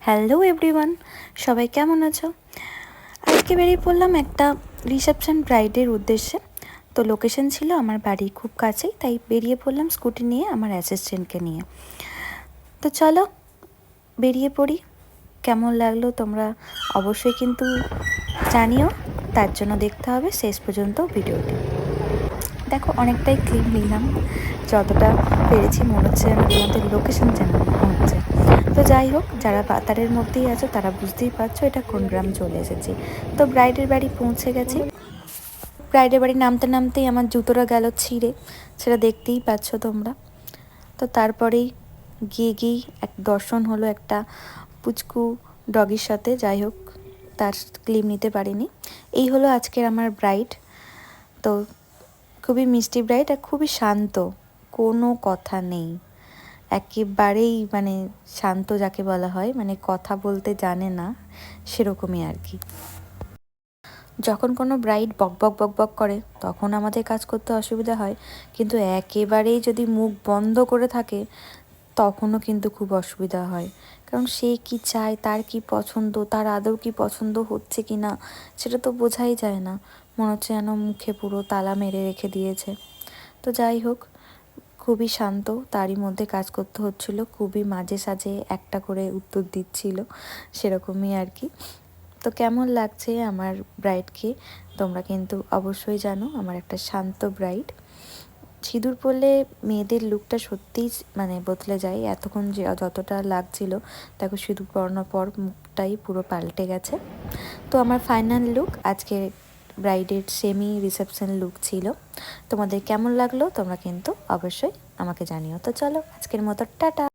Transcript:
Hello everyone, সবাই কেমন আছো? আজকে বেরিয়ে পড়লাম একটা রিসেপশন ব্রাইডের উদ্দেশ্যে। তো লোকেশন ছিল আমার বাড়ি খুব কাছেই, তাই বেরিয়ে পড়লাম স্কুটি নিয়ে আমার অ্যাসিস্ট্যান্টকে নিয়ে। তো চলো বেরিয়ে পড়ি। কেমন লাগলো তোমরা অবশ্যই কিন্তু জানিও, তার জন্য দেখতে হবে শেষ পর্যন্ত ভিডিওটি। দেখো অনেকটাই ক্লিপ নিলাম, যতটা পেরেছি মনে হচ্ছে যেন তোমাদের লোকেশন জানানো হচ্ছে। তো যাই হোক, যারা পাতারের মধ্যেই আছো তারা বুঝতেই পারছো এটা কোন গ্রাম চলে এসেছি। তো ব্রাইডের বাড়ি পৌঁছে গেছি। ব্রাইডের বাড়ি নামতে নামতেই আমার জুতোটা গেল ছিঁড়ে, সেটা দেখতেই পাচ্ছ তোমরা। তো তারপরেই গিয়ে এক দর্শন হলো একটা পুচকু ডগির সাথে। যাই হোক, তার ক্লিপ নিতে পারিনি। এই হলো আজকের আমার ব্রাইড। তো খুবই মিষ্টি ব্রাইড আর খুবই শান্ত, কোনো কথা নেই, একেবারেই মানে শান্ত যাকে বলা হয়, মানে কথা বলতে জানে না সেরকমই আর কি। যখন কোনো ব্রাইড বক বক বক বক করে তখন আমাদের কাজ করতে অসুবিধা হয়, কিন্তু একেবারেই যদি মুখ বন্ধ করে থাকে তখনও কিন্তু খুব অসুবিধা হয়। কারণ সে কি চায়, তার কি পছন্দ, তার আদৌ কি পছন্দ হচ্ছে কি না সেটা তো বোঝাই যায় না। মনে হচ্ছে যেন মুখে পুরো তালা মেরে রেখে দিয়েছে। তো যাই হোক, খুবই শান্ত, তারই মধ্যে কাজ করতে হচ্ছিল, খুবই মাঝে সাঝে একটা করে উত্তর দিচ্ছিল, সেরকমই আর কি। তো কেমন লাগছে আমার ব্রাইডকে তোমরা কিন্তু অবশ্যই জানো, আমার একটা শান্ত ব্রাইড। সিঁদুর পরলে মেয়েদের লুকটা সত্যিই মানে বদলে যায়। এতক্ষণ যে যতটা লাগছিল, দেখো সিঁদুর পরানোর পর মুখটাই পুরো পাল্টে গেছে। তো আমার ফাইনাল লুক আজকে ব্রাইডের সেমি রিসেপশন লুক ছিল। তোমাদের কেমন লাগলো তোমরা কিন্তু অবশ্যই আমাকে জানিও। তো চলো আজকের মতো টাটা।